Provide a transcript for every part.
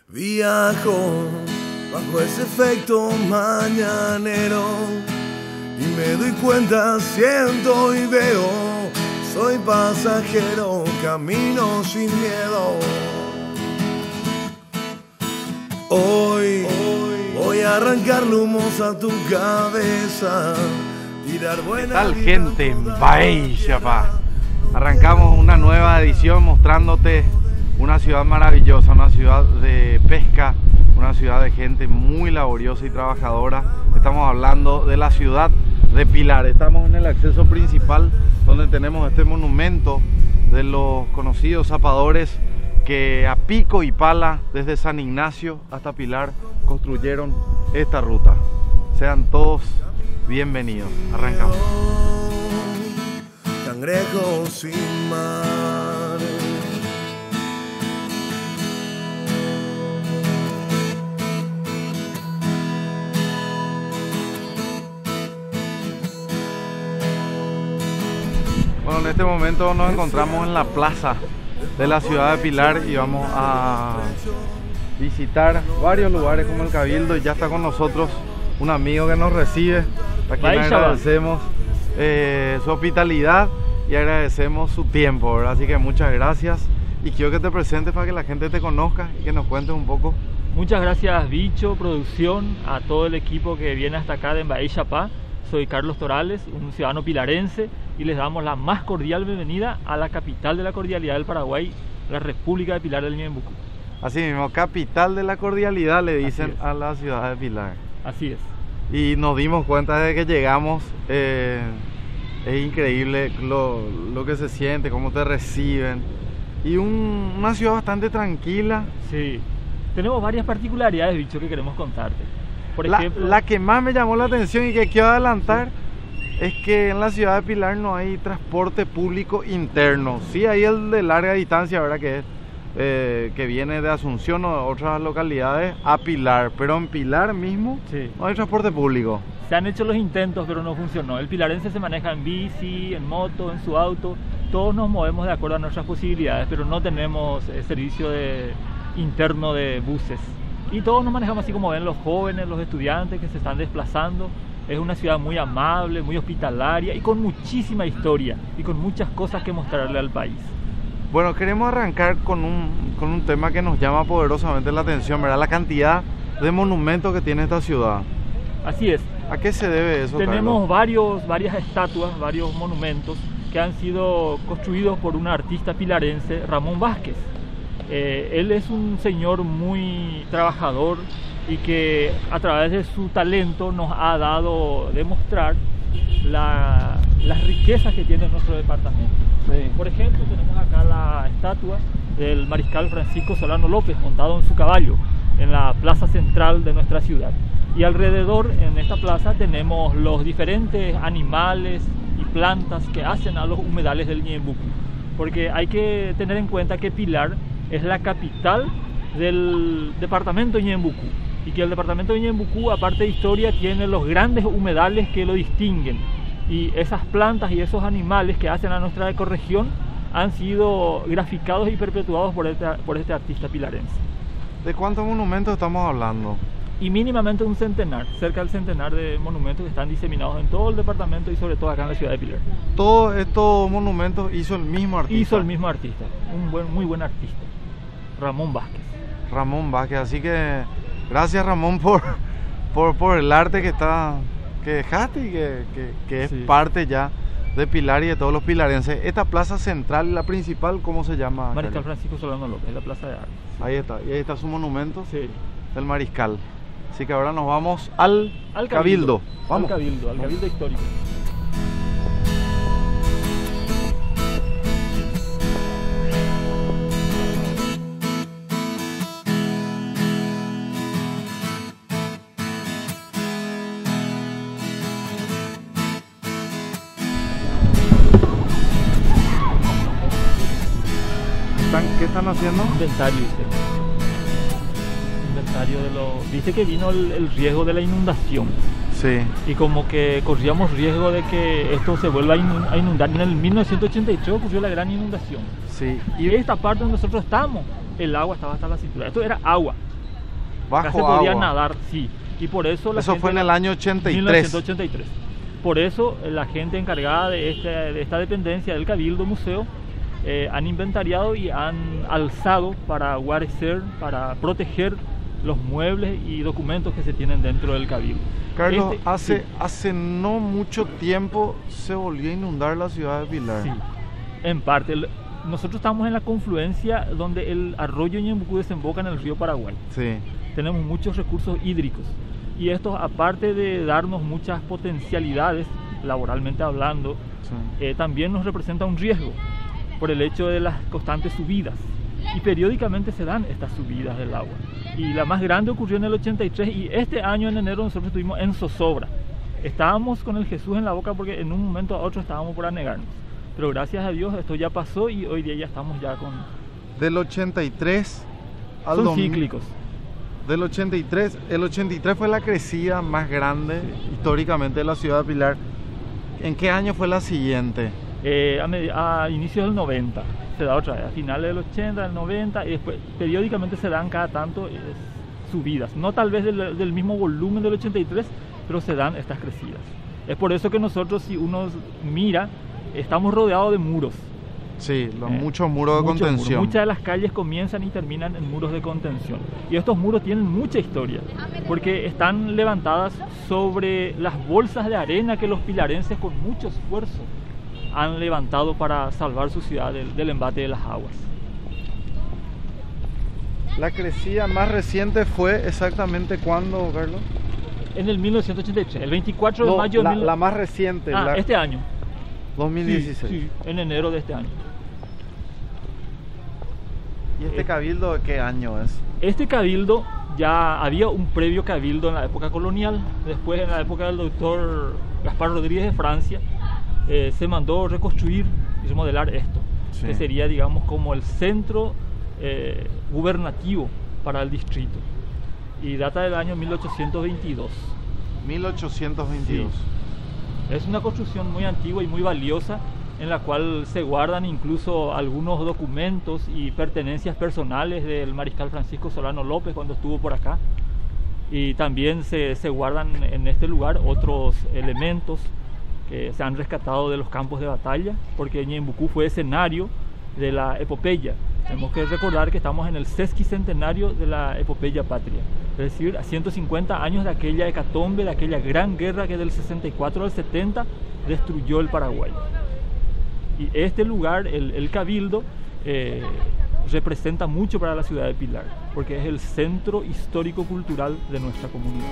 Viajo bajo ese efecto mañanero y me doy cuenta, siento y veo. Soy pasajero, camino sin miedo. Hoy voy a arrancar lumos a tu cabeza, tirar buena. ¿Qué tal, gente? En Baixapa arrancamos una nueva edición mostrándote una ciudad maravillosa, una ciudad de pesca, una ciudad de gente muy laboriosa y trabajadora. Estamos hablando de la ciudad de Pilar. Estamos en el acceso principal, donde tenemos este monumento de los conocidos zapadores que a pico y pala desde San Ignacio hasta Pilar construyeron esta ruta. Sean todos bienvenidos. Arrancamos. Cangrejo sin mar. Bueno, en este momento nos encontramos en la plaza de la ciudad de Pilar y vamos a visitar varios lugares como el Cabildo. Y ya está con nosotros un amigo que nos recibe, a quien agradecemos su hospitalidad y agradecemos su tiempo, ¿verdad? Así que muchas gracias y quiero que te presentes para que la gente te conozca y que nos cuentes un poco. Muchas gracias, Bicho, producción, a todo el equipo que viene hasta acá de Baixapa. Soy Carlos Torales, un ciudadano pilarense, y les damos la más cordial bienvenida a la capital de la cordialidad del Paraguay, la República de Pilar del Ñeembucú. Así mismo, capital de la cordialidad le dicen a la ciudad de Pilar. Así es. Y nos dimos cuenta desde que llegamos, es increíble lo que se siente, cómo te reciben. Y una ciudad bastante tranquila. Sí, tenemos varias particularidades, Bicho, que queremos contarte. Por ejemplo, la que más me llamó la atención y que quiero adelantar es que en la ciudad de Pilar no hay transporte público interno. Sí hay el de larga distancia, ¿verdad? Que viene de Asunción o de otras localidades a Pilar, pero en Pilar mismo sí, no hay transporte público. Se han hecho los intentos, pero no funcionó. El pilarense se maneja en bici, en moto, en su auto. Todos nos movemos de acuerdo a nuestras posibilidades, pero no tenemos servicio interno de buses. Y todos nos manejamos así como ven los jóvenes, los estudiantes que se están desplazando. Es una ciudad muy amable, muy hospitalaria y con muchísima historia y con muchas cosas que mostrarle al país. Bueno, queremos arrancar con un tema que nos llama poderosamente la atención, ¿verdad? La cantidad de monumentos que tiene esta ciudad. Así es. ¿A qué se debe eso, Tenemos varias estatuas, varios monumentos que han sido construidos por un artista pilarense, Ramón Vázquez. Él es un señor muy trabajador y que a través de su talento nos ha dado demostrar las riquezas que tiene nuestro departamento. Sí. Por ejemplo, tenemos acá la estatua del mariscal Francisco Solano López montado en su caballo en la plaza central de nuestra ciudad. Y alrededor en esta plaza tenemos los diferentes animales y plantas que hacen a los humedales del Ñeembucú. Porque hay que tener en cuenta que Pilar es la capital del departamento de Ñeembucú y que el departamento de Ñeembucú, aparte de historia, tiene los grandes humedales que lo distinguen, y esas plantas y esos animales que hacen a nuestra ecorregión han sido graficados y perpetuados por este artista pilarense. ¿De cuántos monumentos estamos hablando? Y mínimamente un centenar, cerca del centenar de monumentos que están diseminados en todo el departamento y sobre todo acá en la ciudad de Pilar. Todos estos monumentos hizo el mismo artista. Hizo el mismo artista, muy buen artista, Ramón Vázquez. Ramón Vázquez, así que gracias, Ramón, por el arte que dejaste y que es sí, parte ya de Pilar y de todos los pilarenses. Esta plaza central, la principal, ¿cómo se llama? Mariscal Francisco Solano López, la plaza de armas. Ahí está, y ahí está su monumento, sí, del mariscal. Así que ahora nos vamos al Cabildo. Vamos. Al Cabildo histórico. ¿Qué están haciendo? Inventario, viste que vino el riesgo de la inundación. Sí. Y como que corríamos riesgo de que esto se vuelva a inundar. En el 1983 ocurrió la gran inundación. Sí. Y esta parte donde nosotros estamos, el agua estaba hasta la cintura. Esto era agua. bajo acá se podía agua. nadar, sí. Y por eso Eso fue en el año 83. 1983. Por eso la gente encargada de esta dependencia del Cabildo Museo han inventariado y han alzado para guarecer, para proteger los muebles y documentos que se tienen dentro del Cabildo. Carlos, sí. hace no mucho tiempo se volvió a inundar la ciudad de Pilar. Sí, en parte. Nosotros estamos en la confluencia donde el arroyo Ñembucú desemboca en el río Paraguay. Sí. Tenemos muchos recursos hídricos y estos, aparte de darnos muchas potencialidades laboralmente hablando, Sí. también nos representa un riesgo por el hecho de las constantes subidas, y periódicamente se dan estas subidas del agua, y la más grande ocurrió en el 83, y este año en enero nosotros estuvimos en zozobra. Estábamos con el Jesús en la boca porque en un momento a otro estábamos por anegarnos, pero gracias a Dios esto ya pasó y hoy día ya estamos ya con... Del 83 al Son 2000. cíclicos. Del 83, el 83 fue la crecida más grande históricamente de la ciudad de Pilar. ¿En qué año fue la siguiente? A inicios del 90 se da otra vez, a finales del 80, del 90, y después periódicamente se dan cada tanto subidas, no tal vez del mismo volumen del 83, pero se dan estas crecidas. Es por eso que nosotros, si uno mira, estamos rodeados de muros. Sí, muchos muros de contención. Muchas de las calles comienzan y terminan en muros de contención. Y estos muros tienen mucha historia, porque están levantadas sobre las bolsas de arena que los pilarenses con mucho esfuerzo han levantado para salvar su ciudad del embate de las aguas. La crecida más reciente fue exactamente ¿cuándo, Carlos? En el 1983, el 24 de mayo de la más reciente. este año. 2016. Sí, en enero de este año. ¿Y este cabildo de qué año es? Este cabildo, ya había un previo cabildo en la época colonial, después en la época del doctor Gaspar Rodríguez de Francia, se mandó reconstruir y remodelar esto, Sí. que sería, digamos, como el centro gubernativo para el distrito, y data del año 1822. 1822. Sí. Es una construcción muy antigua y muy valiosa, en la cual se guardan incluso algunos documentos y pertenencias personales del mariscal Francisco Solano López cuando estuvo por acá, y también se guardan en este lugar otros elementos que se han rescatado de los campos de batalla, porque Ñembucú fue escenario de la epopeya. Tenemos que recordar que estamos en el sesquicentenario de la epopeya patria, es decir, a 150 años de aquella hecatombe, de aquella gran guerra que del 64 al 70 destruyó el Paraguay. Y este lugar, el Cabildo, representa mucho para la ciudad de Pilar, porque es el centro histórico-cultural de nuestra comunidad.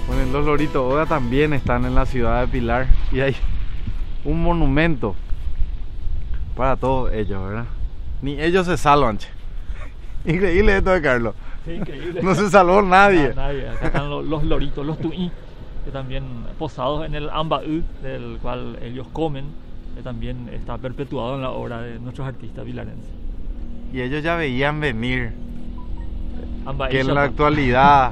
Bueno, los Loritos Oda también están en la ciudad de Pilar y hay un monumento para todos ellos, ¿verdad? Ni ellos se salvan, che. Increíble esto de Carlos. Sí, increíble. No se salvó nadie. No, nadie. Acá están los loritos, los tuí, que también posados en el ambaú, del cual ellos comen, que también está perpetuado en la obra de nuestros artistas pilarenses. Y ellos ya veían venir Ambaí que en la Chapán. actualidad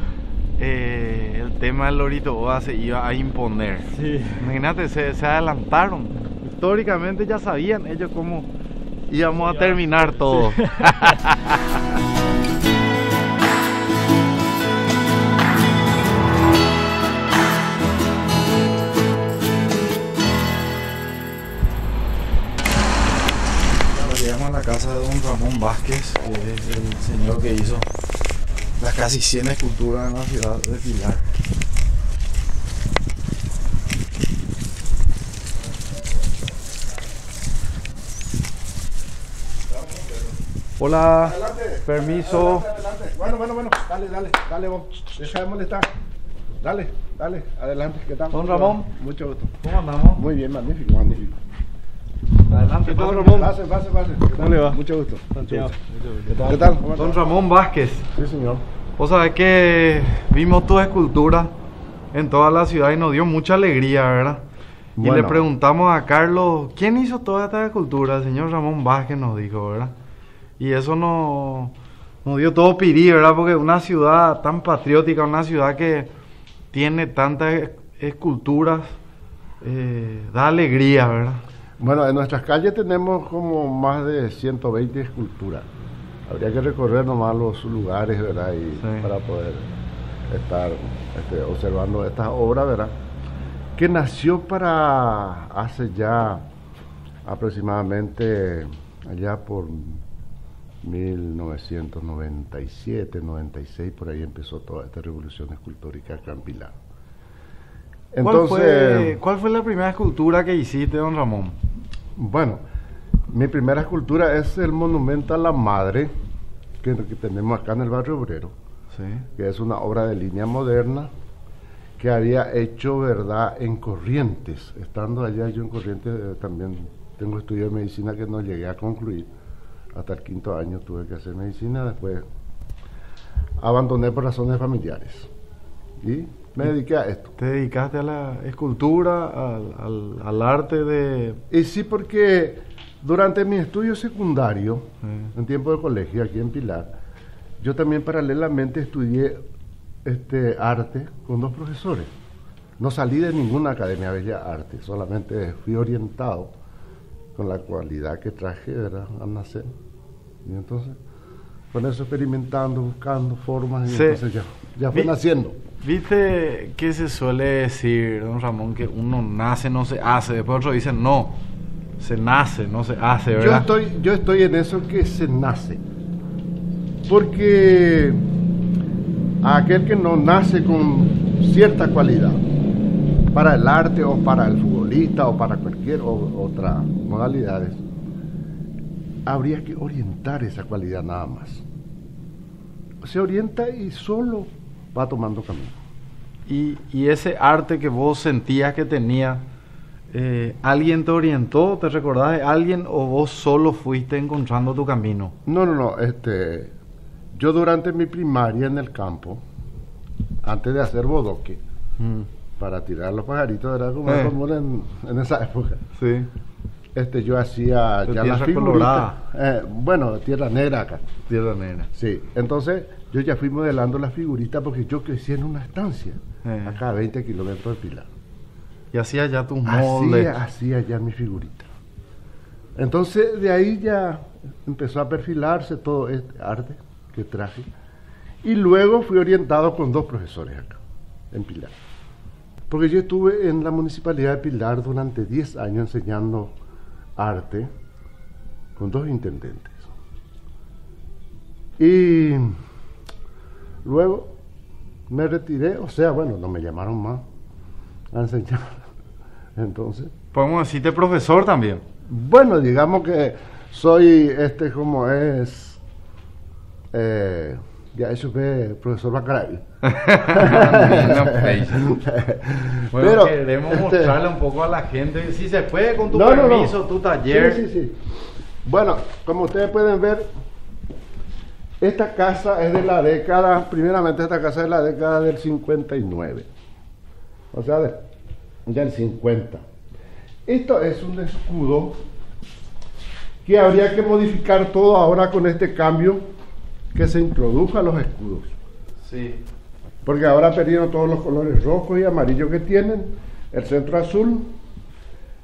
el tema del Lorito Oda se iba a imponer. Sí. Imagínate, se adelantaron. Históricamente ya sabían ellos cómo íbamos a terminar todo. Sí. Llegamos a la casa de don Ramón Vázquez, que es el señor que hizo las casi 100 esculturas en la ciudad de Pilar. Hola, Adelante. permiso. Adelante. Bueno. Dale vos. Deja de molestar. Dale, adelante. ¿Qué tal? Don Ramón. Mucho gusto. ¿Cómo andamos? Muy bien, magnífico. Adelante, ¿Qué tal, don Ramón? Ramón. Pase. ¿Qué tal? ¿Cómo le va? Mucho gusto. Santiago. ¿Qué tal? ¿Cómo Don está? Ramón Vázquez. Sí, señor. Vos sabés que vimos tu escultura en toda la ciudad y nos dio mucha alegría, ¿verdad? Y Bueno. le preguntamos a Carlos, ¿quién hizo toda esta escultura? El señor Ramón Vázquez nos dijo, ¿verdad? Y eso nos dio todo pirí, ¿verdad? Porque una ciudad tan patriótica, una ciudad que tiene tantas esculturas, da alegría, ¿verdad? Bueno, en nuestras calles tenemos como más de 120 esculturas. Habría que recorrer nomás los lugares, ¿verdad? Y Sí. para poder estar observando estas obras, ¿verdad? Que nació para hace ya aproximadamente allá por 1997, 96, por ahí empezó toda esta revolución escultórica acá en Pilar. ¿Cuál fue la primera escultura que hiciste, don Ramón? Bueno, mi primera escultura es el monumento a la madre que tenemos acá en el barrio obrero, Sí. que es una obra de línea moderna que había hecho, ¿verdad?, en Corrientes. Estando allá yo en Corrientes, también tengo estudio de medicina que no llegué a concluir. Hasta el 5º año tuve que hacer medicina, después abandoné por razones familiares y me dediqué a esto. ¿Te dedicaste a la escultura, al arte de...? Y sí, porque durante mi estudio secundario, en tiempo de colegio aquí en Pilar, yo también paralelamente estudié arte con 2 profesores. No salí de ninguna academia de bellas artes, solamente fui orientado con la cualidad que traje, ¿verdad?, al nacer. Y entonces, con eso experimentando, buscando formas, y Sí. entonces ya fue naciendo. ¿Viste que se suele decir, don Ramón, que uno nace, no se hace? Después otros dicen, no, se nace, no se hace, ¿verdad? Yo estoy en eso que se nace. Porque aquel que no nace con cierta cualidad para el arte o para el futbolista o para cualquier otra modalidades, habría que orientar esa cualidad nada más. Se orienta y solo va tomando camino. Y ese arte que vos sentías que tenía, ¿alguien te orientó? ¿Te recordás de alguien o vos solo fuiste encontrando tu camino? No, yo durante mi primaria en el campo, antes de hacer bodoque, para tirar los pajaritos, era como común en esa época. Sí. Yo hacía De ya tierra las figuritas. colorada. Bueno, tierra negra acá. Tierra negra. Sí, entonces yo ya fui modelando las figuritas porque yo crecí en una estancia, acá a 20 kilómetros de Pilar. Y hacía ya tus moldes. Hacía ya mi figurita. Entonces de ahí ya empezó a perfilarse todo este arte que traje. Y luego fui orientado con 2 profesores acá, en Pilar. Porque yo estuve en la Municipalidad de Pilar durante 10 años enseñando arte con 2 intendentes. Y luego me retiré, o sea, bueno, no me llamaron más a enseñar. Entonces, Podemos decirte profesor también. bueno, digamos que soy como es, ya eso fue profesor Bacaray. Bueno, Pero, queremos mostrarle un poco a la gente, si se puede, con tu No. permiso, tu taller. Sí. Bueno, como ustedes pueden ver, esta casa es de la década, primeramente esta casa es de la década del 59. O sea, del 50. Esto es un escudo que habría que modificar todo ahora con este cambio que se introdujo a los escudos. Sí. Porque ahora perdieron todos los colores rojos y amarillos que tienen, el centro azul,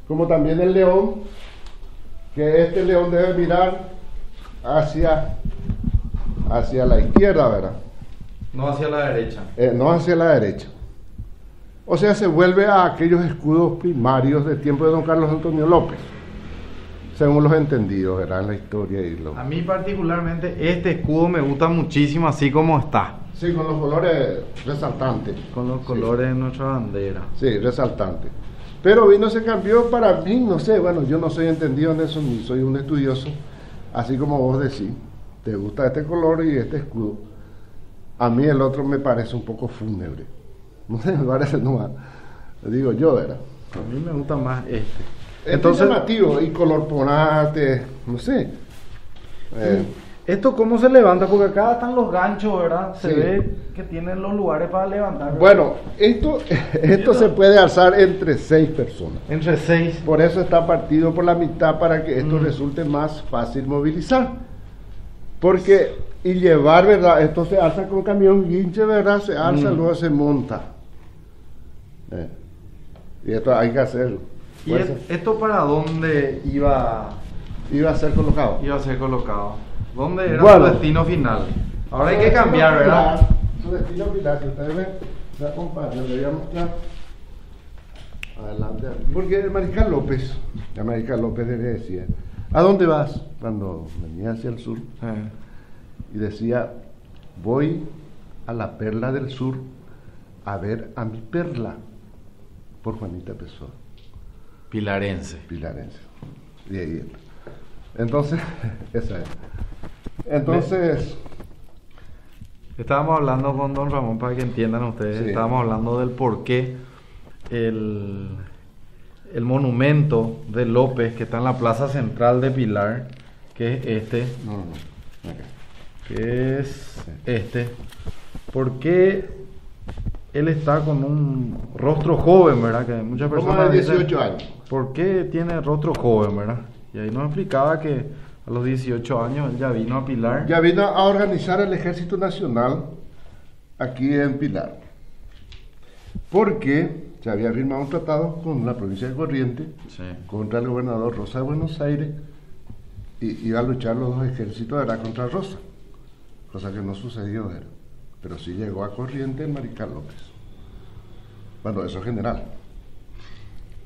como también el león, que este león debe mirar hacia la izquierda, ¿verdad? No hacia la derecha. No hacia la derecha. O sea, se vuelve a aquellos escudos primarios del tiempo de don Carlos Antonio López, según los entendidos, ¿verdad?, en la historia y lo... A mí particularmente este escudo me gusta muchísimo así como está. Sí, con los colores resaltantes. Con los colores de nuestra bandera. Sí, resaltante. Pero vino, se cambió para mí, no sé, bueno, yo no soy entendido en eso, ni soy un estudioso, así como vos decís, te gusta este color y este escudo. A mí el otro me parece un poco fúnebre. No sé, me parece nomás, digo yo, ¿verdad? A mí me gusta más este. Entonces, llamativo y color ponate, no sé. ¿Esto cómo se levanta? Porque acá están los ganchos, ¿verdad? Se Sí. ve que tienen los lugares para levantar, ¿verdad? Bueno, esto se puede alzar entre 6 personas. Entre 6. Por eso está partido por la mitad para que esto resulte más fácil movilizar. Porque, y llevar, ¿verdad? Esto se alza con camión guinche, ¿verdad? Se alza, luego se monta. Y esto hay que hacerlo. ¿Y esto para dónde iba a ser colocado? Iba a ser colocado. ¿Dónde era Bueno, su destino final? Ahora hay que cambiar, ¿verdad? Su destino final, si ustedes ven, la acompañan, le voy a mostrar. Adelante. Porque el Mariscal López le decía, ¿a dónde vas? Cuando venía hacia el sur. Y decía, voy a la perla del sur a ver a mi perla, por Juanita Pessoa. Pilarense. Y ahí está. Entonces, esa es. Entonces, estábamos hablando con don Ramón, para que entiendan ustedes, sí. Estábamos hablando del por qué el monumento de López, que está en la plaza central de Pilar, que es este, que es este, ¿por qué él está con un rostro joven, verdad? Que muchas personas como de 18 dicen, años. ¿por qué tiene rostro joven, verdad? Y ahí nos explicaba que a los 18 años él ya vino a Pilar. Ya vino a organizar el Ejército Nacional aquí en Pilar. Porque se había firmado un tratado con la provincia de Corrientes, Sí. contra el gobernador Rosa de Buenos Aires, y iba a luchar los dos ejércitos, era contra Rosa, cosa que no sucedió, pero sí llegó a Corrientes el Mariscal López. Bueno, eso es general.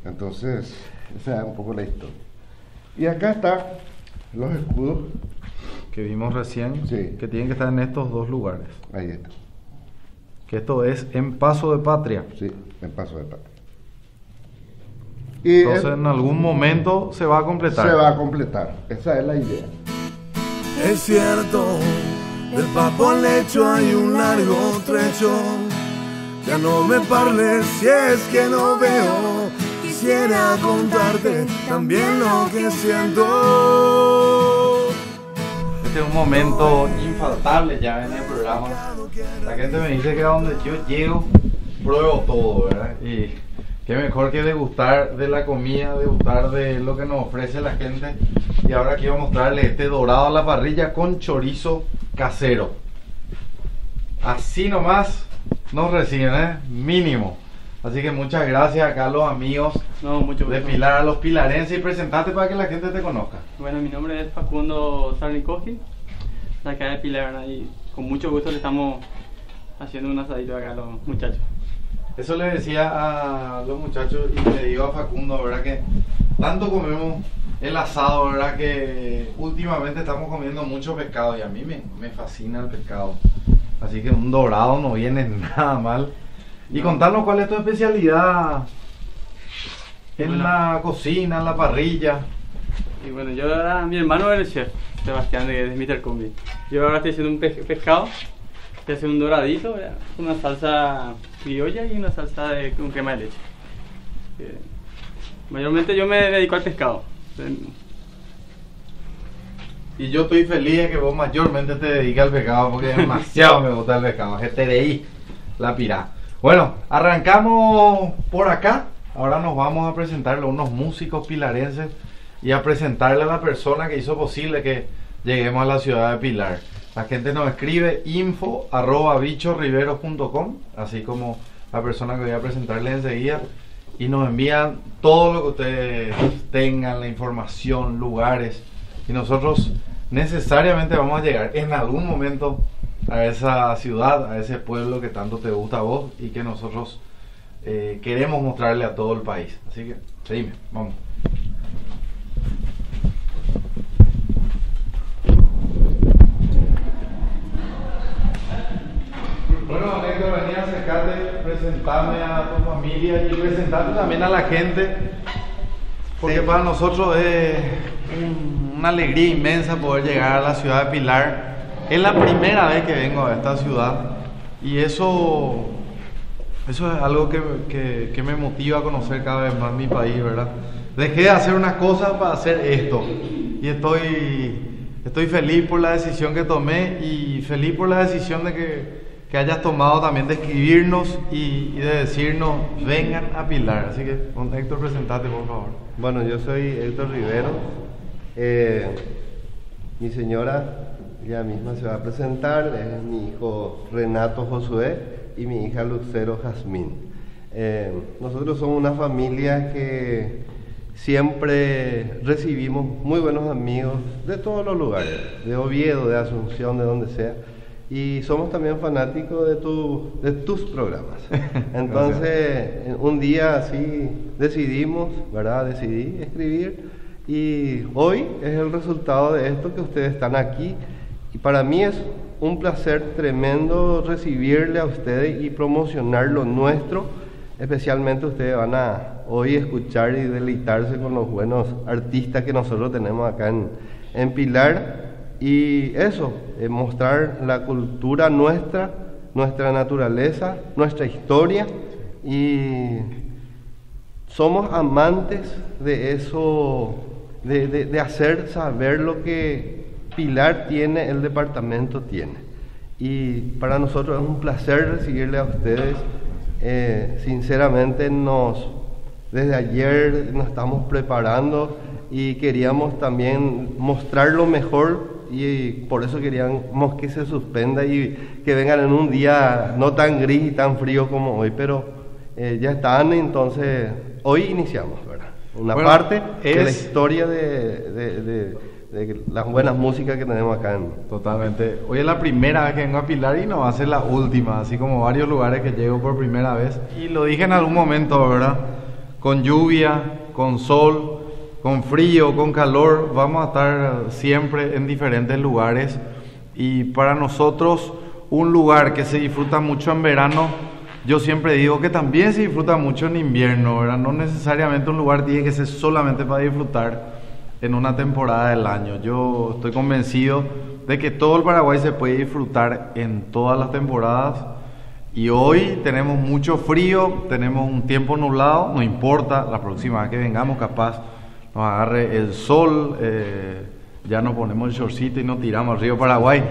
Entonces, esa es un poco la historia. Y acá están los escudos. Que vimos recién, Sí. que tienen que estar en estos dos lugares. Ahí está. Que esto es en Paso de Patria. Sí, en Paso de Patria. Y Entonces en algún momento se va a completar. se va a completar. Esa es la idea. Es cierto, del papo al lecho hay un largo trecho. Ya no me parles si es que no veo. Quisiera contarte también lo que siento. Este es un momento infaltable ya en el programa. La gente me dice que a donde yo llego, pruebo todo, ¿verdad? Y qué mejor que degustar de la comida, degustar de lo que nos ofrece la gente. Y ahora quiero mostrarles este dorado a la parrilla con chorizo casero. Así nomás nos reciben, ¿eh? Mínimo. Así que muchas gracias acá a los amigos de Pilar, a los pilarenses, y presentate para que la gente te conozca. Bueno, mi nombre es Facundo Sarnikoski, de acá de Pilar, ¿verdad? Y con mucho gusto le estamos haciendo un asadito acá a los muchachos. Eso le decía a los muchachos y le digo a Facundo, ¿verdad? Que tanto comemos el asado, ¿verdad? Que últimamente estamos comiendo mucho pescado y a mí me fascina el pescado. Así que un dorado no viene nada mal. Y contanos cuál es tu especialidad en la cocina, en la parrilla. Y bueno, mi hermano es el chef, Sebastián de Mr. Combi. Yo ahora estoy haciendo un pescado, estoy haciendo un doradito, ¿verdad? Una salsa criolla y una salsa con crema de leche. Mayormente yo me dedico al pescado. Y yo estoy feliz de que vos mayormente te dediques al pescado, porque demasiado me gusta el pescado. GTDI, la pirá. Bueno, arrancamos por acá. Ahora nos vamos a presentarle a unos músicos pilarenses y a presentarle a la persona que hizo posible que lleguemos a la ciudad de Pilar. La gente nos escribe info@bichorriveros.com, así como la persona que voy a presentarle enseguida, y nos envían todo lo que ustedes tengan, la información, lugares, y nosotros necesariamente vamos a llegar en algún momento a esa ciudad, a ese pueblo que tanto te gusta a vos y que nosotros queremos mostrarle a todo el país. Así que, seguime, vamos. Bueno, Héctor, vení a acercarte, presentarme a tu familia y presentarte también a la gente, porque para nosotros es una alegría inmensa poder llegar a la ciudad de Pilar. Es la primera vez que vengo a esta ciudad y eso es algo que me motiva a conocer cada vez más mi país, ¿verdad? Dejé de hacer unas cosas para hacer esto y estoy feliz por la decisión que tomé y feliz por la decisión de que hayas tomado también de escribirnos y de decirnos vengan a Pilar. Así que, Héctor, presentate por favor. Bueno, yo soy Héctor Rivero. Mi señora ella misma se va a presentar, es mi hijo Renato Josué y mi hija Lucero Jazmín. Nosotros somos una familia que siempre recibimos muy buenos amigos de todos los lugares, de Oviedo, de Asunción, de donde sea. Y somos también fanáticos de tus programas. Entonces, un día así decidimos, ¿verdad? Decidí escribir y hoy es el resultado de esto que ustedes están aquí. Y para mí es un placer tremendo recibirle a ustedes y promocionar lo nuestro. Especialmente ustedes van a hoy escuchar y deleitarse con los buenos artistas que nosotros tenemos acá en Pilar. Y eso, mostrar la cultura nuestra, nuestra naturaleza, nuestra historia, y somos amantes de eso, de hacer saber lo que Pilar tiene, el departamento tiene. Y para nosotros es un placer recibirle a ustedes. Sinceramente desde ayer nos estamos preparando y queríamos también mostrar lo mejor, y por eso queríamos que se suspenda y que vengan en un día no tan gris y tan frío como hoy, pero ya están. Entonces hoy iniciamos, ¿verdad? Una parte de la historia de las buenas músicas que tenemos acá Totalmente. Hoy es la primera vez que vengo a Pilar y no va a ser la última, así como varios lugares que llego por primera vez. Y lo dije en algún momento, ¿verdad? Con lluvia, con sol, con frío, con calor, vamos a estar siempre en diferentes lugares. Y para nosotros, un lugar que se disfruta mucho en verano, yo siempre digo que también se disfruta mucho en invierno, ¿verdad? No necesariamente un lugar tiene que ser solamente para disfrutar en una temporada del año. Yo estoy convencido de que todo el Paraguay se puede disfrutar en todas las temporadas, y hoy tenemos mucho frío, tenemos un tiempo nublado, no importa, la próxima vez que vengamos capaz nos agarre el sol, ya nos ponemos el shortcito y nos tiramos al río Paraguay.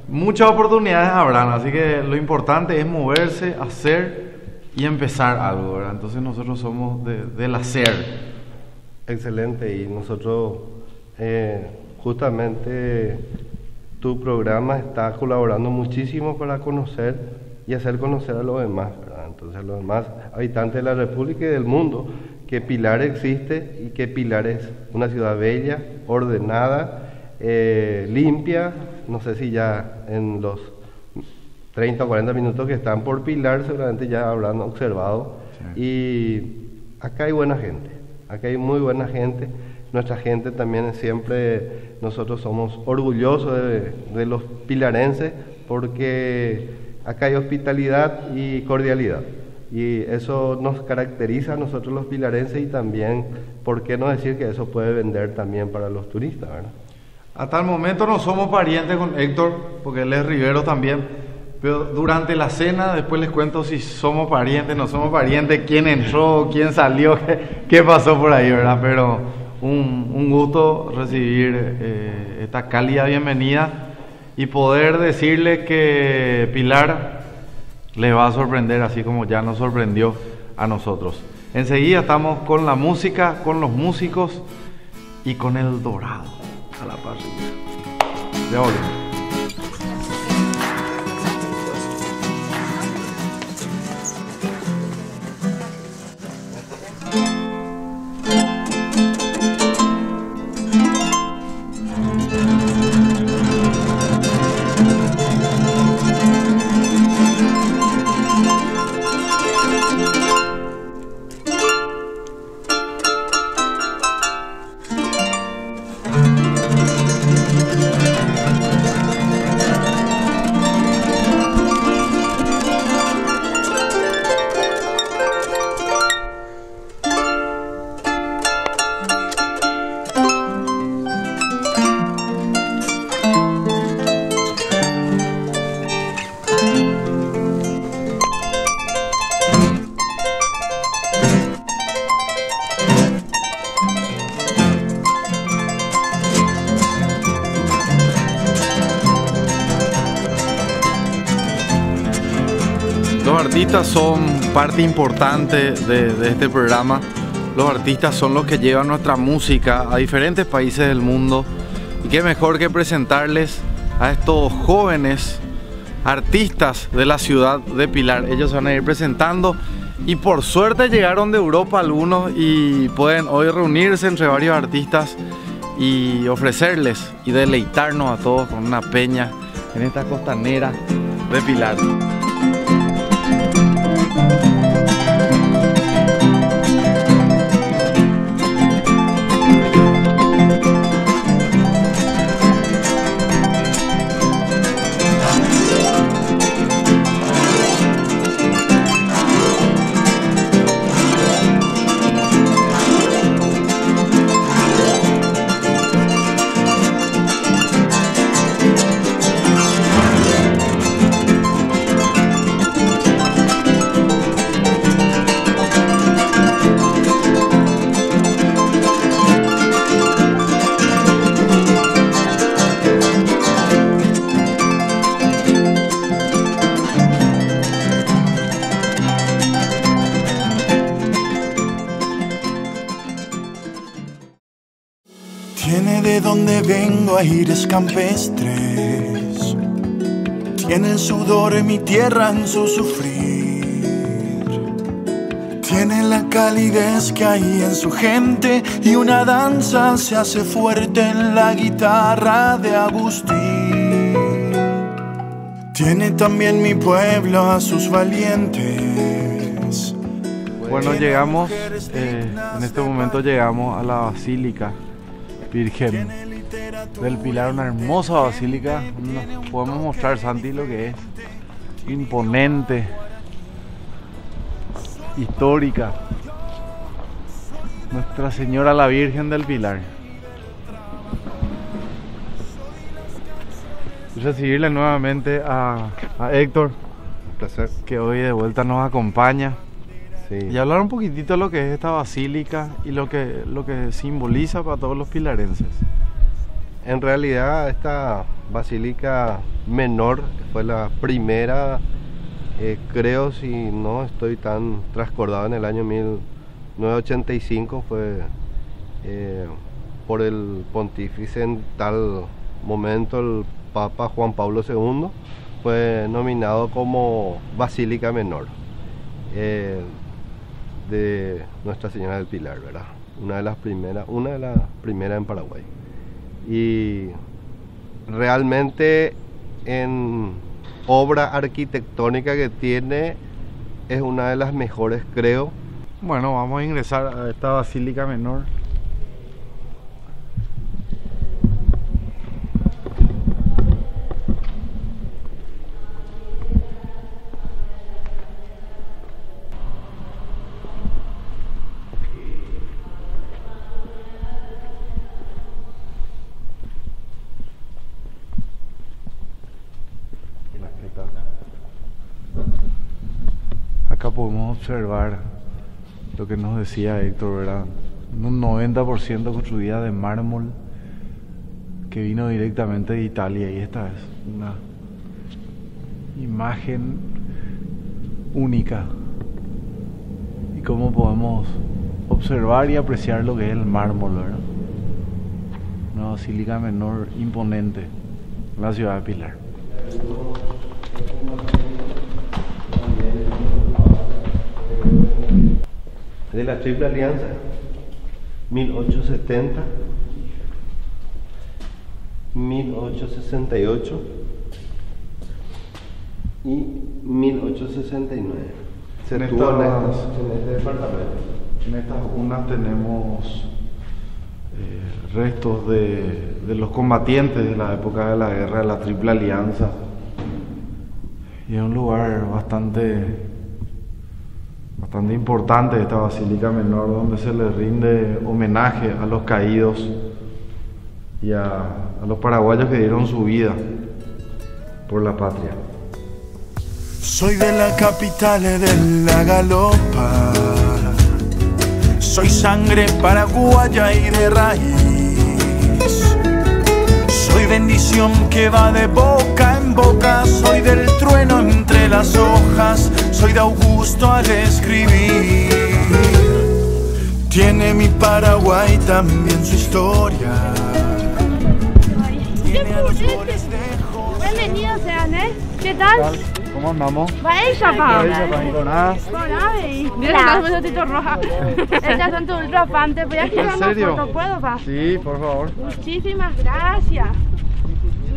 Muchas oportunidades habrán, así que lo importante es moverse, hacer y empezar algo, ¿verdad? Entonces nosotros somos del hacer. Excelente, y nosotros justamente tu programa está colaborando muchísimo para conocer y hacer conocer a los demás, ¿verdad? Entonces a los demás habitantes de la República y del mundo, que Pilar existe y que Pilar es una ciudad bella, ordenada, limpia. No sé si ya en los 30 o 40 minutos que están por Pilar seguramente ya habrán observado. Sí. Y acá hay buena gente. Acá hay muy buena gente. Nuestra gente también siempre, nosotros somos orgullosos de los pilarenses, porque acá hay hospitalidad y cordialidad. Y eso nos caracteriza a nosotros los pilarenses, y también, ¿por qué no decir que eso puede vender también para los turistas, ¿verdad? Hasta el momento no somos parientes con Héctor, porque él es Rivero también. Pero durante la cena, después les cuento si somos parientes, no somos parientes, quién entró, quién salió, qué pasó por ahí, ¿verdad? Pero un gusto recibir esta cálida bienvenida y poder decirle que Pilar les va a sorprender, así como ya nos sorprendió a nosotros. Enseguida estamos con la música, con los músicos y con el dorado a la par. Ya volvemos. Los artistas son parte importante de este programa. Los artistas son los que llevan nuestra música a diferentes países del mundo. Y qué mejor que presentarles a estos jóvenes artistas de la ciudad de Pilar. Ellos van a ir presentando Y por suerte llegaron de Europa algunos y pueden hoy reunirse entre varios artistas y ofrecerles y deleitarnos a todos con una peña en esta costanera de Pilar. Tiene de donde vengo aires campestres, tiene el sudor en mi tierra en su sufrir, tiene la calidez que hay en su gente y una danza se hace fuerte en la guitarra de Agustín. Tiene también mi pueblo a sus valientes. Bueno, llegamos, en este momento llegamos a la Basílica Virgen del Pilar, una hermosa basílica. Nos podemos mostrar, Santi, lo que es imponente, histórica. Nuestra Señora la Virgen del Pilar. Recibirle nuevamente a Héctor, Un placer. que hoy de vuelta nos acompaña. Sí. Y hablar un poquitito de lo que es esta basílica y lo que simboliza para todos los pilarenses. En realidad esta basílica menor fue la primera, creo, si no estoy tan trascordado, en el año 1985, fue por el pontífice en tal momento, el Papa Juan Pablo II, fue nominado como basílica menor de Nuestra Señora del Pilar, ¿verdad? Una de las primeras en Paraguay. Y realmente en obra arquitectónica que tiene es una de las mejores, creo. Bueno, vamos a ingresar a esta basílica menor. Acá podemos observar lo que nos decía Héctor, ¿verdad? Un 90% construida de mármol que vino directamente de Italia, y esta es una imagen única. Y cómo podemos observar y apreciar lo que es el mármol, ¿verdad? Una basílica menor imponente en la ciudad de Pilar. De la Triple Alianza, 1870, 1868 y 1869. Se En tuvo en estas- este departamento. En estas urnas tenemos restos de los combatientes de la época de la guerra de la Triple Alianza. Y es un lugar bastante importante, esta basílica menor, donde se le rinde homenaje a los caídos y a los paraguayos que dieron su vida por la patria. Soy de la capital de la galopa, soy sangre paraguaya y de raíz, soy bendición que va de boca en boca, soy del trueno entre las hojas, soy de Augusto al escribir. Tiene mi Paraguay también su historia. Tiene a los goles de José. Bienvenidos sean, ¿eh? ¿Qué tal? ¿Cómo andamos? Vai, chapa. Nicolás. Mira, estás un tito roja. Estas son tus ultra fan. Te voy a quitar ¿En una serio? foto, ¿puedo, pa? Sí, por favor. Muchísimas gracias.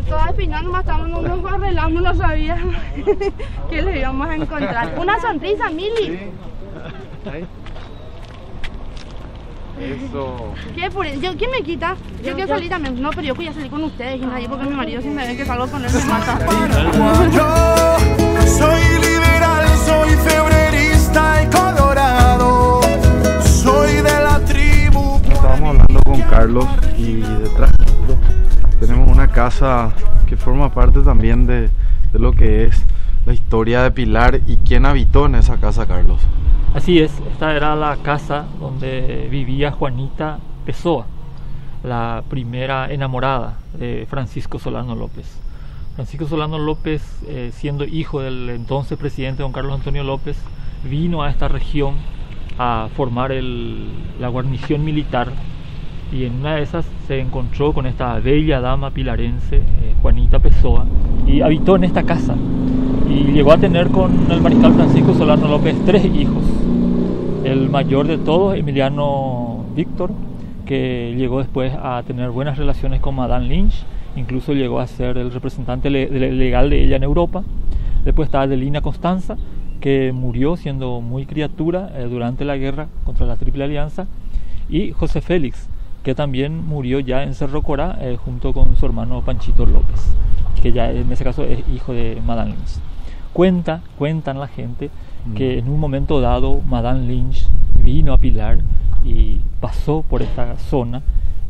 Toda espinando, más estamos unos arreglando, no sabía que le íbamos a encontrar. Una sonrisa, Mili. Ahí. Eso. ¿Qué por eso? ¿Quién me quita? Yo quiero salir también. No, pero yo voy a salir con ustedes y nadie, porque mi marido si me ve que salgo con él me mata. Yo soy liberal, soy febrerista y colorado. Soy de la tribu. Estábamos hablando con Carlos y detrás nuestro tenemos una casa que forma parte también de lo que es la historia de Pilar y quién habitó en esa casa, Carlos. Así es, esta era la casa donde vivía Juanita Pessoa, la primera enamorada de Francisco Solano López. Francisco Solano López, siendo hijo del entonces presidente don Carlos Antonio López, vino a esta región a formar la guarnición militar, y en una de esas se encontró con esta bella dama pilarense, Juanita Pessoa, y habitó en esta casa. Y llegó a tener con el mariscal Francisco Solano López 3 hijos. El mayor de todos, Emiliano Víctor, que llegó después a tener buenas relaciones con Madame Lynch, incluso llegó a ser el representante legal de ella en Europa. Después estaba Adelina Constanza, que murió siendo muy criatura durante la guerra contra la Triple Alianza, y José Félix, que también murió ya en Cerro Corá junto con su hermano Panchito López, que ya en ese caso es hijo de Madame Lynch. Cuentan la gente que en un momento dado Madame Lynch vino a Pilar y pasó por esta zona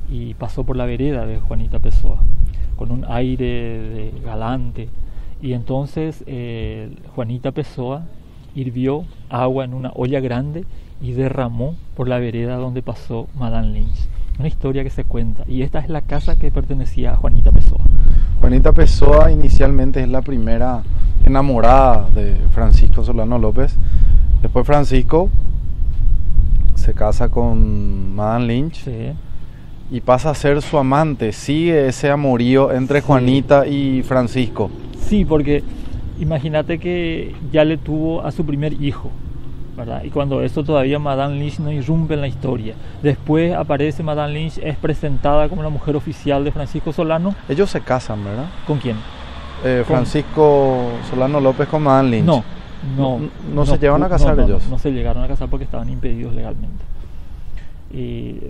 y pasó por la vereda de Juanita Pessoa con un aire de galante, y entonces Juanita Pessoa hirvió agua en una olla grande y derramó por la vereda donde pasó Madame Lynch. Una historia que se cuenta, y esta es la casa que pertenecía a Juanita Pessoa. Juanita Pessoa inicialmente es la primera enamorada de Francisco Solano López. Después Francisco se casa con Madame Lynch, Sí. y pasa a ser su amante. Sigue ese amorío entre Juanita y Francisco. Sí, porque imagínate que ya le tuvo a su primer hijo, ¿verdad? Y cuando eso todavía Madame Lynch no irrumpe en la historia. Después aparece Madame Lynch, es presentada como la mujer oficial de Francisco Solano. Ellos se casan, ¿verdad? ¿Con quién? Francisco Solano López con Madame Lynch. No se llevan a casar ellos. No se llegaron a casar porque estaban impedidos legalmente.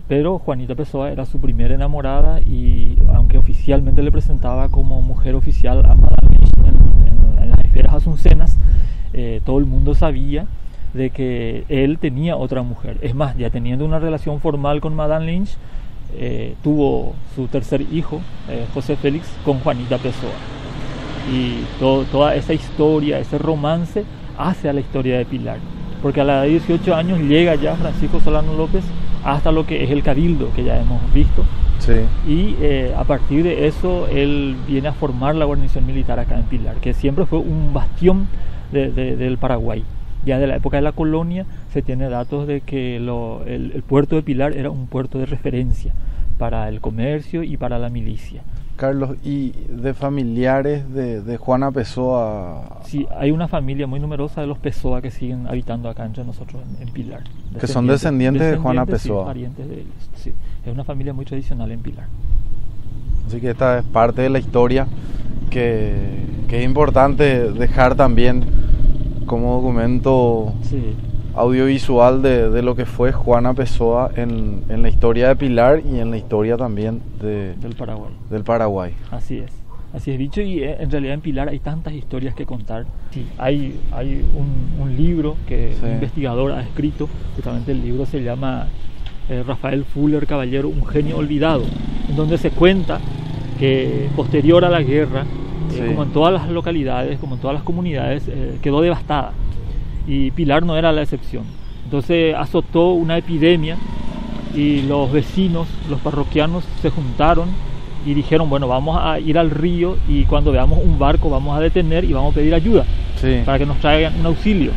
Pero Juanita Pessoa era su primera enamorada, y aunque oficialmente le presentaba como mujer oficial a Madame Lynch en las esferas asuncenas, todo el mundo sabía de que él tenía otra mujer. Es más, ya teniendo una relación formal con Madame Lynch, tuvo su tercer hijo, José Félix, con Juanita Pessoa. Y toda esa historia, ese romance, hace a la historia de Pilar, porque a la edad de 18 años llega ya Francisco Solano López hasta lo que es el Cabildo, que ya hemos visto. Sí. Y a partir de eso él viene a formar la guarnición militar acá en Pilar, que siempre fue un bastión del Paraguay. Ya de la época de la colonia se tiene datos de que el puerto de Pilar era un puerto de referencia para el comercio y para la milicia. Carlos, ¿y de familiares de Juana Pessoa? Sí, hay una familia muy numerosa de los Pessoa que siguen habitando acá entre nosotros en Pilar. Que son descendientes de Juana Pessoa. Sí, parientes de ellos, sí. Es una familia muy tradicional en Pilar. Así que esta es parte de la historia que es importante dejar también como documento audiovisual de lo que fue Juana Pessoa en la historia de Pilar y en la historia también del Paraguay. Así es, bicho, y en realidad en Pilar hay tantas historias que contar. Sí, hay un libro que un investigador ha escrito, justamente el libro se llama Rafael Fuller Caballero, Un genio olvidado, en donde se cuenta que posterior a la guerra, como en todas las localidades, como en todas las comunidades, quedó devastada, y Pilar no era la excepción. Entonces azotó una epidemia y los vecinos, los parroquianos, se juntaron y dijeron, bueno, vamos a ir al río y cuando veamos un barco vamos a detener y vamos a pedir ayuda para que nos traigan un auxilio.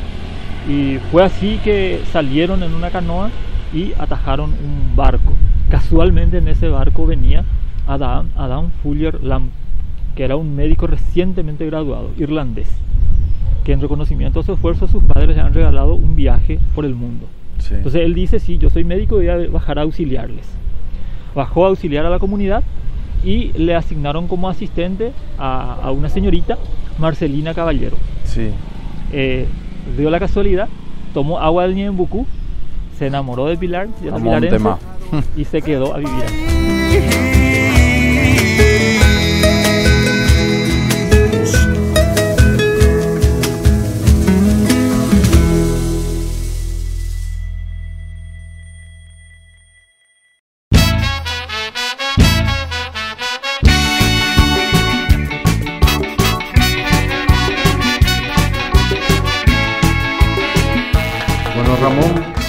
Y fue así que salieron en una canoa y atajaron un barco. Casualmente en ese barco venía Adam Fuller Lamb, que era un médico recientemente graduado, irlandés. que en reconocimiento a su esfuerzo sus padres le han regalado un viaje por el mundo. Sí. Entonces él dice, sí, yo soy médico y voy a bajar a auxiliarles. Bajó a auxiliar a la comunidad y le asignaron como asistente a una señorita, Marcelina Caballero. Sí. Dio la casualidad, tomó agua del Ñeembucú, se enamoró de Pilar, de la pilarense, y se quedó a vivir ahí.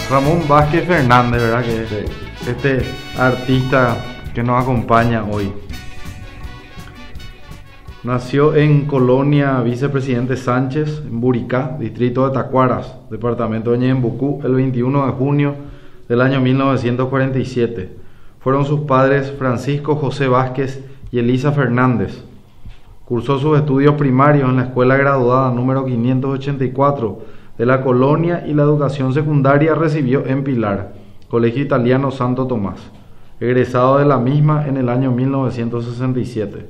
Ramón Vázquez Fernández, ¿verdad? Que es Sí. este artista que nos acompaña hoy. Nació en Colonia Vicepresidente Sánchez, en Buricá, distrito de Tacuaras, departamento de Ñeembucú, el 21 de junio del año 1947. Fueron sus padres Francisco José Vázquez y Elisa Fernández. Cursó sus estudios primarios en la escuela graduada número 584 de la Colonia y la educación secundaria recibió en Pilar, Colegio Italiano Santo Tomás, egresado de la misma en el año 1967.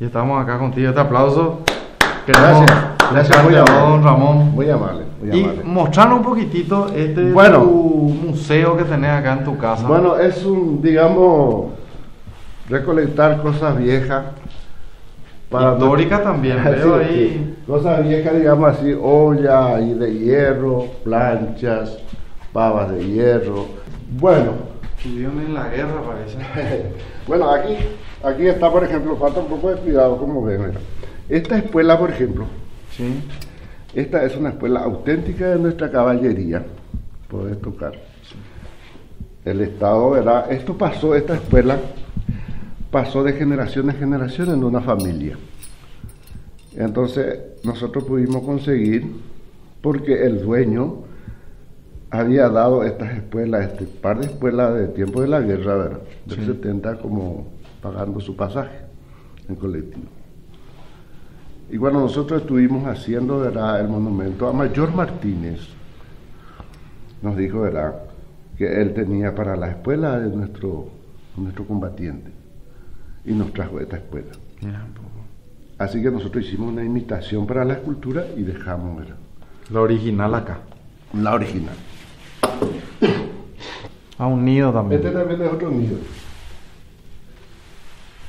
Y estamos acá contigo, este aplauso. Gracias, muy amable. Don Ramón. Muy amable, muy Y amable. mostrarnos un poquitito Bueno. tu museo que tenés acá en tu casa. Bueno, es un, digamos, recolectar cosas viejas. Histórica también, veo Sí, ahí. sí. Cosas viejas, digamos así, olla y de hierro, planchas, pavas de hierro. Bueno, Estuvieron en la guerra, parece. bueno, aquí está, por ejemplo, falta un poco de cuidado, como ven. Mira. Esta espuela, por ejemplo, Sí. esta es una espuela auténtica de nuestra caballería. Podés tocar. El Estado, ¿verdad? Esta espuela pasó de generación en generación en una familia. Entonces nosotros pudimos conseguir, porque el dueño había dado estas espuelas, este par de espuelas de tiempo de la guerra, ¿verdad? Del Sí. 70, como pagando su pasaje en colectivo. Y bueno, nosotros estuvimos haciendo, ¿verdad?, el monumento a Mayor Martínez. Nos dijo, ¿verdad?, que él tenía para la espuela de nuestro combatiente. Y nos trajo esta espuela. Mira un poco. Así que nosotros hicimos una imitación para la escultura y dejamos, ¿verdad?, La original acá. la original. A un nido también. Este también es otro nido.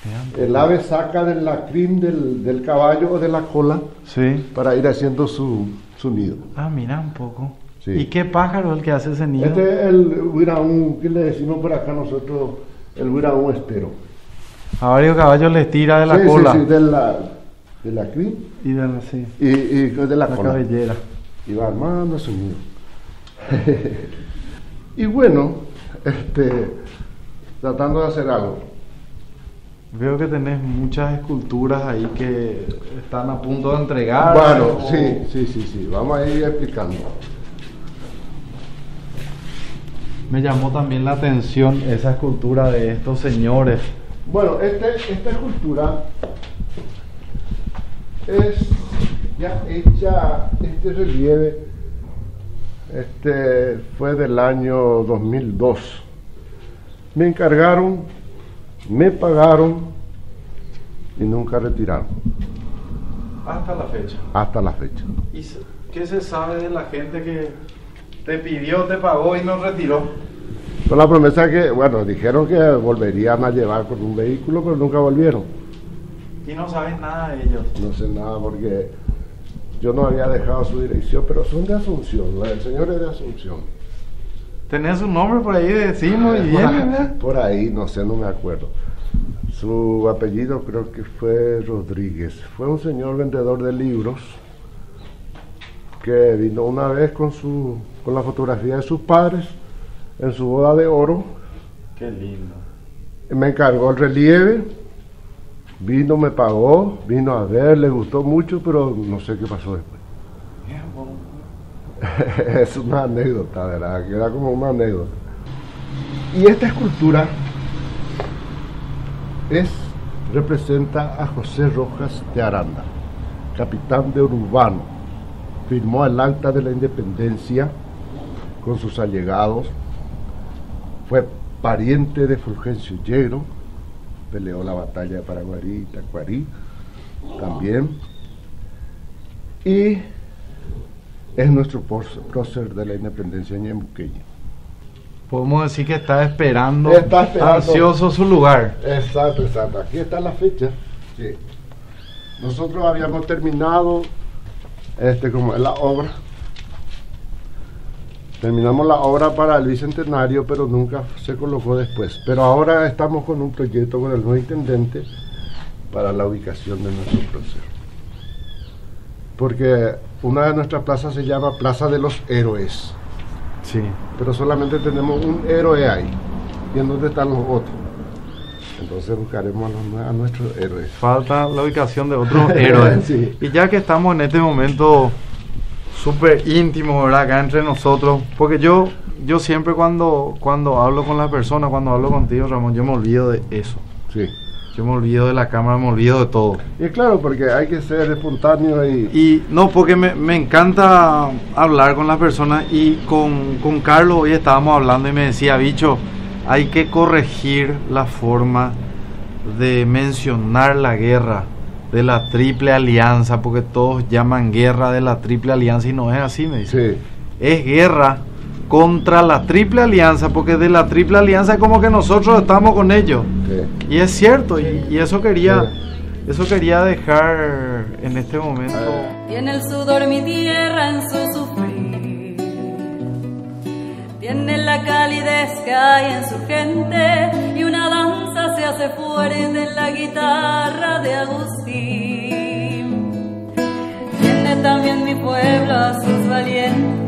Mira un poco. El ave saca del lacrín del caballo o de la cola Sí. para ir haciendo su nido. Ah, mira un poco. Sí. ¿Y qué pájaro es el que hace ese nido? Este es el huiraún, que le decimos por acá nosotros, el huiraún estero. A varios caballos les tira de la Sí, cola. sí, sí, del lacrín Y de la, sí, y de la la cola. cabellera. Y va armando su nido. Y bueno, tratando de hacer algo. Veo que tenés muchas esculturas ahí que están a punto de entregar. Bueno, o- sí, vamos a ir explicando. Me llamó también la atención esa escultura de estos señores. Bueno, esta escultura es ya hecha, este relieve fue del año 2002. Me encargaron, me pagaron y nunca retiraron Hasta la fecha. hasta la fecha. ¿Y qué se sabe de la gente que te pidió, te pagó y no retiró? Con la promesa que, bueno, dijeron que volverían a llevar con un vehículo, pero nunca volvieron. Y no sabes nada de ellos. No sé nada porque yo no había dejado su dirección, pero son de Asunción, el señor es de Asunción. Tenés un nombre por ahí, decimos y viene, ¿verdad? Por ahí, no sé, no me acuerdo. Su apellido creo que fue Rodríguez. Fue un señor vendedor de libros que vino una vez con la fotografía de sus padres en su boda de oro. Qué lindo. Me encargó el relieve, vino, me pagó, vino a ver, le gustó mucho, pero no sé qué pasó después. Es una anécdota, ¿verdad? Queda como una anécdota. Y esta escultura representa a José Rojas de Aranda, capitán de Urbano, firmó el acta de la independencia con sus allegados, fue pariente de Fulgencio Yegro, peleó la batalla de Paraguarí y Tacuarí también, y es nuestro prócer de la independencia en Ñeembucayli. Podemos decir que está esperando, esperando ansioso su lugar. Exacto, exacto. Aquí está la fecha. Sí. Nosotros habíamos terminado como es la obra. Terminamos la obra para el bicentenario, pero nunca se colocó después. Pero ahora estamos con un proyecto con el nuevo intendente para la ubicación de nuestro prócer. Porque una de nuestras plazas se llama Plaza de los Héroes. Sí. Pero solamente tenemos un héroe ahí. ¿Y en dónde están los otros? Entonces buscaremos a nuestros héroes. Falta la ubicación de otros héroes. Sí. Y ya que estamos en este momento súper íntimo, ¿verdad? Acá entre nosotros, porque yo siempre cuando hablo con las personas, cuando hablo contigo, Ramón, yo me olvido de eso. Sí. Yo me olvido de la cámara, me olvido de todo. Y claro, porque hay que ser espontáneo y no, porque me encanta hablar con las personas. Y con Carlos hoy estábamos hablando y me decía, bicho, hay que corregir la forma de mencionar la guerra de la Triple Alianza, porque todos llaman guerra de la Triple Alianza y no es así, me dice. Sí. Es guerra contra la Triple Alianza, porque de la Triple Alianza es como que nosotros estamos con ellos. Sí. Y es cierto, y eso quería dejar en este momento. Tiene el sudor mi tierra en su sufrir, tiene la calidez que hay en su gente, y una danza se hace fuerte en la guitarra de Agustín. Tiene también mi pueblo a sus valientes,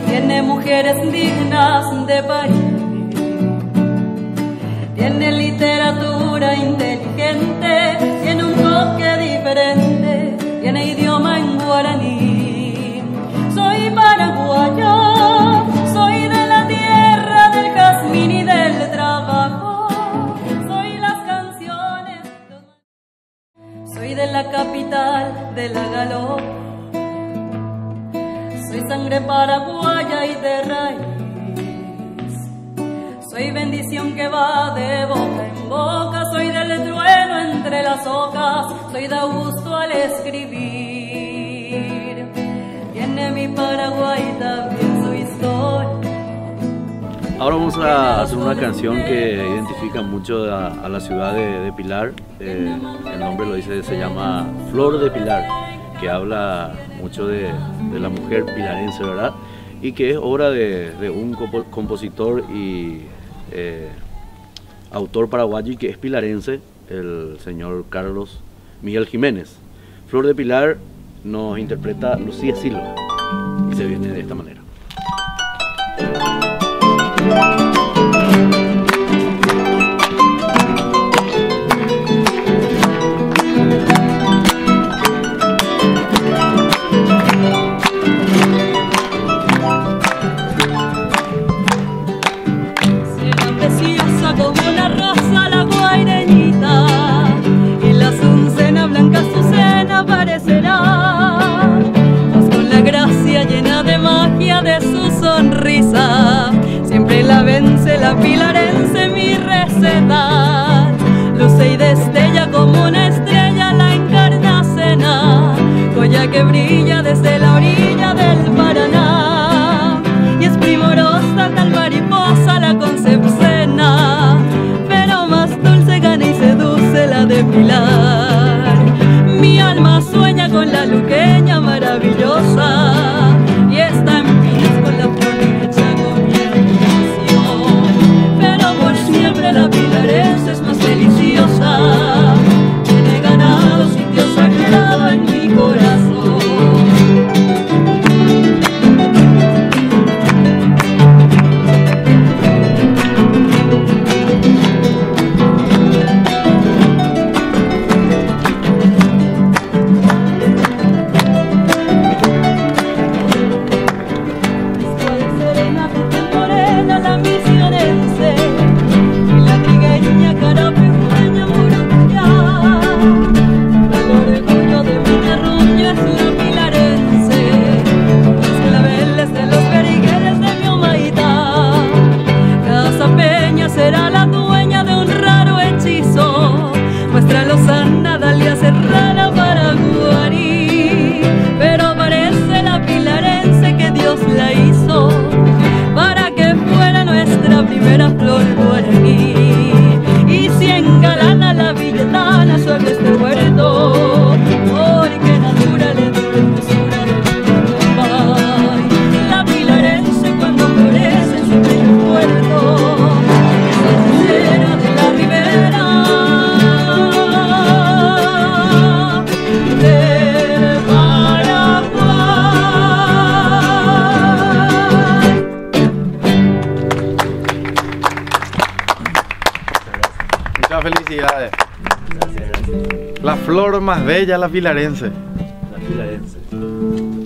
tiene mujeres dignas de país, tiene literatura inteligente, tiene un toque diferente, tiene idioma en guaraní. Soy paraguaya, soy de la tierra del jazmín y del trabajo, soy las canciones, soy de la capital de la galopa, soy sangre paraguaya y de raíz, soy bendición que va de boca en boca, soy del trueno entre las hojas, soy de Augusto al escribir. Tiene mi Paraguay también su historia. Ahora vamos a hacer una canción que identifica mucho a la ciudad de Pilar. El nombre lo dice, se llama Flor de Pilar, que habla mucho de la mujer pilarense, ¿verdad? Y que es obra de un compositor y autor paraguayo y que es pilarense, el señor Carlos Miguel Jiménez. Flor de Pilar nos interpreta Lucía Silva y se viene de esta manera. De su sonrisa, siempre la vence la pilarense mi receta. Luce y destella como una estrella la Encarnacena, joya que brilla desde la orilla del Paraná. Y es primorosa tal mariposa la Concepcena, pero más dulce gana y seduce la de Pilar. Mi alma sueña con la luqueña maravillosa, y está en paz con la flor hecha con mi educación. Pero por siempre la pilarense es más deliciosa, tiene ganado sitio sagrado en mi corazón. Muchas felicidades. Gracias. La flor más bella, la pilarense. La pilarense.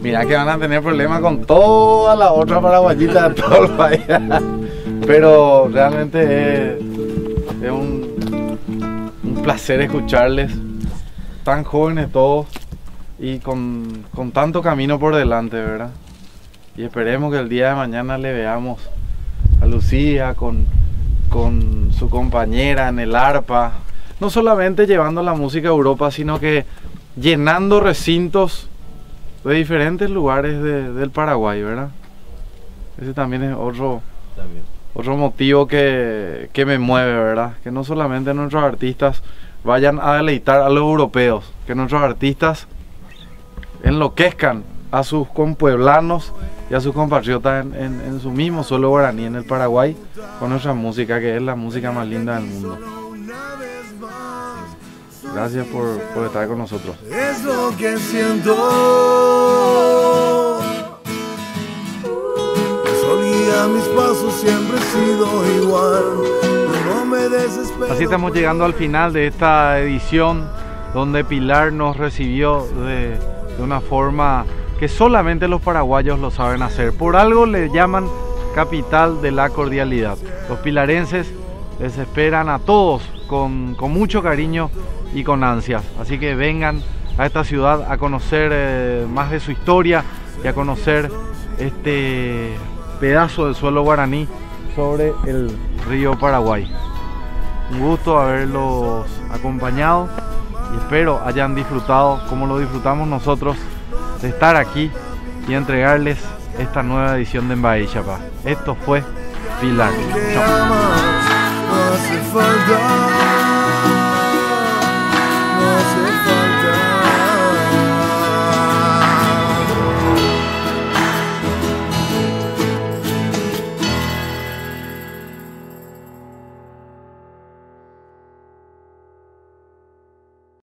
Mira que van a tener problemas con toda la otra paraguayita de todo el país. Pero realmente es un placer escucharles. Tan jóvenes todos y con tanto camino por delante, ¿verdad? Y esperemos que el día de mañana le veamos a Lucía con su compañera en el arpa, no solamente llevando la música a Europa, sino que llenando recintos de diferentes lugares del Paraguay, ¿verdad? Ese también es otro motivo que me mueve, ¿verdad? Que no solamente nuestros artistas vayan a deleitar a los europeos, que nuestros artistas enloquezcan a sus compueblanos y a sus compatriotas en su mismo suelo guaraní, en el Paraguay, con nuestra música, que es la música más linda del mundo. Gracias por estar con nosotros. Es lo que siento. Solía mis pasos, siempre he sido igual. No me desespero. Así estamos llegando al final de esta edición, donde Pilar nos recibió de una forma que solamente los paraguayos lo saben hacer. Por algo le llaman capital de la cordialidad. Los pilarenses les esperan a todos con mucho cariño y con ansias. Así que vengan a esta ciudad a conocer más de su historia y a conocer este pedazo del suelo guaraní sobre el río Paraguay. Un gusto haberlos acompañado y espero hayan disfrutado como lo disfrutamos nosotros de estar aquí y entregarles esta nueva edición de Embaí Chapá. Esto fue Pilar. Chao.